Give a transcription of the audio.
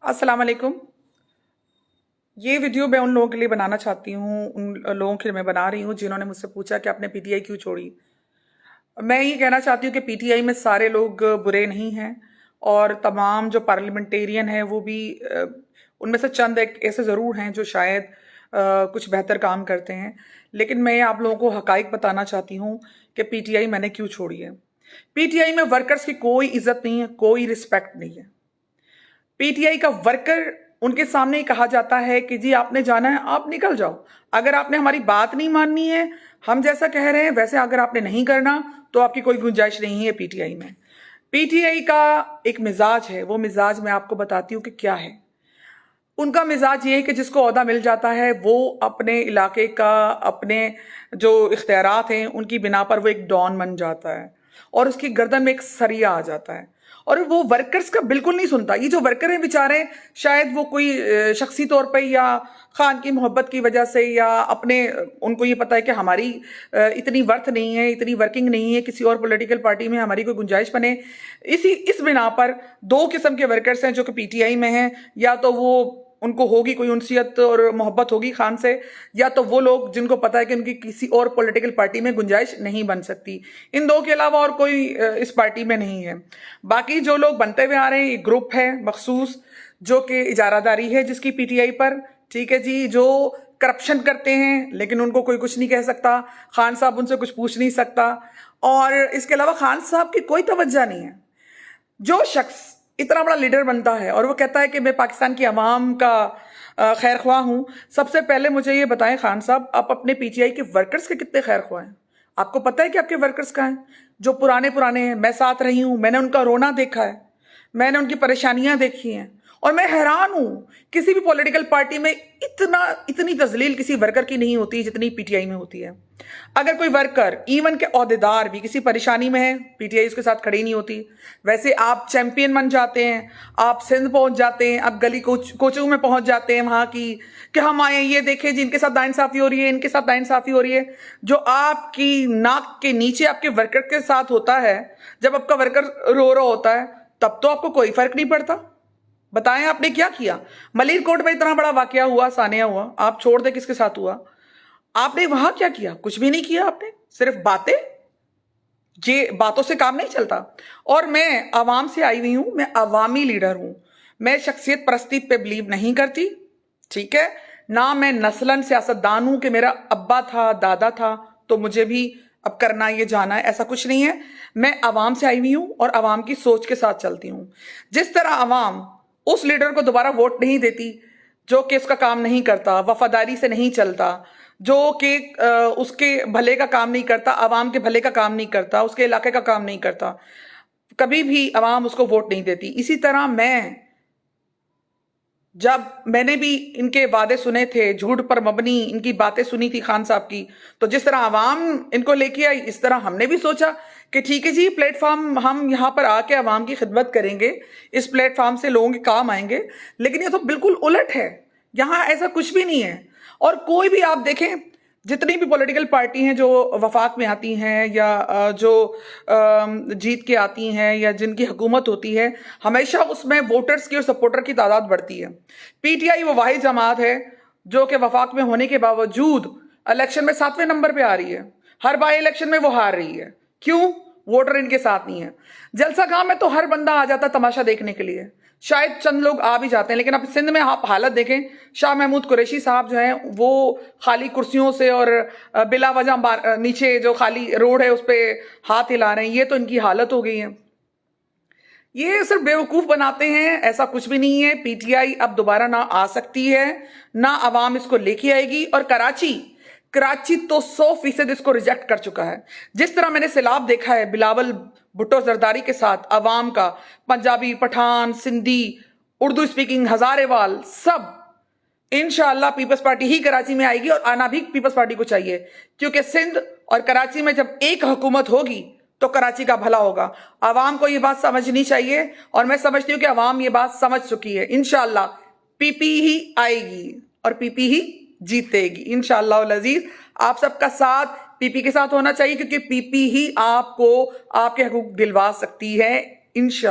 अस्सलाम वालेकुम। ये वीडियो मैं उन लोगों के लिए बनाना चाहती हूँ, उन लोगों के लिए मैं बना रही हूँ जिन्होंने मुझसे पूछा कि आपने पीटीआई क्यों छोड़ी। मैं ये कहना चाहती हूँ कि पीटीआई में सारे लोग बुरे नहीं हैं और तमाम जो पार्लियामेंटेरियन हैं वो भी उनमें से चंद एक ऐसे ज़रूर हैं जो शायद कुछ बेहतर काम करते हैं। लेकिन मैं आप लोगों को हकाइक बताना चाहती हूँ कि पीटीआई मैंने क्यों छोड़ी है। पीटीआई में वर्कर्स की कोई इज्जत नहीं है, कोई रिस्पेक्ट नहीं है। पीटीआई का वर्कर उनके सामने ही कहा जाता है कि जी आपने जाना है, आप निकल जाओ। अगर आपने हमारी बात नहीं माननी है, हम जैसा कह रहे हैं वैसे अगर आपने नहीं करना तो आपकी कोई गुंजाइश नहीं है पीटीआई में। पीटीआई का एक मिजाज है, वो मिजाज मैं आपको बताती हूँ कि क्या है। उनका मिजाज ये है कि जिसको ओहदा मिल जाता है वो अपने इलाके का, अपने जो इख्तियारात हैं उनकी बिना पर वो एक डॉन बन जाता है और उसकी गर्दन में एक सरिया आ जाता है और वो वर्कर्स का बिल्कुल नहीं सुनता। ये जो वर्कर हैं बेचारे, शायद वो कोई शख्सी तौर पे या खान की मोहब्बत की वजह से या अपने उनको ये पता है कि हमारी इतनी वर्थ नहीं है, इतनी वर्किंग नहीं है, किसी और पॉलिटिकल पार्टी में हमारी कोई गुंजाइश बने। इस बिना पर दो किस्म के वर्कर्स हैं जो कि पीटीआई में हैं। या तो वो उनको होगी कोई उनसियत और मोहब्बत होगी खान से, या तो वो लोग जिनको पता है कि उनकी किसी और पॉलिटिकल पार्टी में गुंजाइश नहीं बन सकती। इन दो के अलावा और कोई इस पार्टी में नहीं है। बाकी जो लोग बनते हुए आ रहे हैं, ये ग्रुप है मखसूस जो कि इजारादारी है जिसकी पीटीआई पर, ठीक है जी, जो करप्शन करते हैं लेकिन उनको कोई कुछ नहीं कह सकता। खान साहब उनसे कुछ पूछ नहीं सकता और इसके अलावा खान साहब की कोई तवज्जो नहीं है। जो शख्स इतना बड़ा लीडर बनता है और वो कहता है कि मैं पाकिस्तान की आवाम का खैर ख्वाह हूं, सबसे पहले मुझे ये बताएं खान साहब, आप अपने पीटीआई के वर्कर्स के कितने खैर ख्वाह हैं? आपको पता है कि आपके वर्कर्स कहाँ हैं? जो पुराने पुराने हैं, मैं साथ रही हूं, मैंने उनका रोना देखा है, मैंने उनकी परेशानियां देखी हैं और मैं हैरान हूं। किसी भी पॉलिटिकल पार्टी में इतनी तजलील किसी वर्कर की नहीं होती जितनी पीटीआई में होती है। अगर कोई वर्कर, इवन के ओहदेदार भी किसी परेशानी में है, पीटीआई उसके साथ खड़ी नहीं होती। वैसे आप चैंपियन बन जाते हैं, आप सिंध पहुंच जाते हैं, आप गली कोचू में पहुंच जाते हैं वहां की कि हम आए, ये देखें जी इनके साथ नाइंसाफी हो रही है, इनके साथ नाइंसाफी हो रही है। जो आपकी नाक के नीचे आपके वर्कर के साथ होता है, जब आपका वर्कर रो रहा होता है तब तो आपको कोई फर्क नहीं पड़ता। बताएं आपने क्या किया? मलिर कोट में इतना बड़ा वाकया हुआ, सानिया हुआ, आप छोड़ दे किसके साथ हुआ, आपने वहां क्या किया? कुछ भी नहीं किया आपने, सिर्फ बातें। ये बातों से काम नहीं चलता। और मैं आवाम से आई हुई हूं, मैं अवामी लीडर हूं, मैं शख्सियत परस्ती पे बिलीव नहीं करती, ठीक है ना। मैं नस्लन सियासतदान हूं कि मेरा अब्बा था, दादा था तो मुझे भी अब करना ये जाना है, ऐसा कुछ नहीं है। मैं आवाम से आई हुई हूं और आवाम की सोच के साथ चलती हूं। जिस तरह आवाम उस लीडर को दोबारा वोट नहीं देती जो कि उसका काम नहीं करता, वफादारी से नहीं चलता, जो कि उसके भले का काम नहीं करता, आवाम के भले का काम नहीं करता, उसके इलाके का काम नहीं करता, कभी भी आवाम उसको वोट नहीं देती। इसी तरह जब मैंने भी इनके वादे सुने थे, झूठ पर मबनी इनकी बातें सुनी थी खान साहब की, तो जिस तरह आवाम इनको लेके आई, इस तरह हमने भी सोचा कि ठीक है जी, प्लेटफॉर्म हम यहाँ पर आके आवाम की खिदमत करेंगे, इस प्लेटफॉर्म से लोगों के काम आएंगे। लेकिन ये तो बिल्कुल उलट है, यहाँ ऐसा कुछ भी नहीं है। और कोई भी आप देखें, जितनी भी पॉलिटिकल पार्टी हैं जो वफाक में आती हैं या जो जीत के आती हैं या जिनकी हुकूमत होती है, हमेशा उसमें वोटर्स की और सपोर्टर की तादाद बढ़ती है। पीटीआई वो वाहिद जमात है जो कि वफाक में होने के बावजूद इलेक्शन में 7वें नंबर पे आ रही है, हर बाई इलेक्शन में वो हार रही है। क्यों? वोटर इनके साथ नहीं है। जलसा गांव में तो हर बंदा आ जाता तमाशा देखने के लिए, शायद चंद लोग आ भी जाते हैं, लेकिन अब सिंध में आप हालत देखें, शाह महमूद कुरैशी साहब जो हैं वो खाली कुर्सियों से और बिला वजह नीचे जो खाली रोड है उस पर हाथ हिला रहे हैं। ये तो इनकी हालत हो गई है। ये सिर्फ बेवकूफ बनाते हैं, ऐसा कुछ भी नहीं है। पीटीआई अब दोबारा ना आ सकती है, ना अवाम इसको लेके आएगी। और कराची तो 100% इसको रिजेक्ट कर चुका है। जिस तरह मैंने सैलाब देखा है बिलावल भुट्टो जरदारी के साथ अवाम का, पंजाबी, पठान, सिंधी, उर्दू स्पीकिंग, हजारेवाल, सब इंशाअल्लाह पीपल्स पार्टी ही कराची में आएगी और आना भी पीपल्स पार्टी को चाहिए। क्योंकि सिंध और कराची में जब एक हुकूमत होगी तो कराची का भला होगा। अवाम को ये बात समझनी चाहिए और मैं समझती हूँ कि अवाम ये बात समझ चुकी है। इंशाअल्लाह पीपी ही आएगी और पीपी ही जीतेगी इंशाअल्लाह अज़ीज। आप सबका साथ पीपी के साथ होना चाहिए, क्योंकि पीपी ही आपको आपके हकूक दिलवा सकती है इंशाअल्लाह।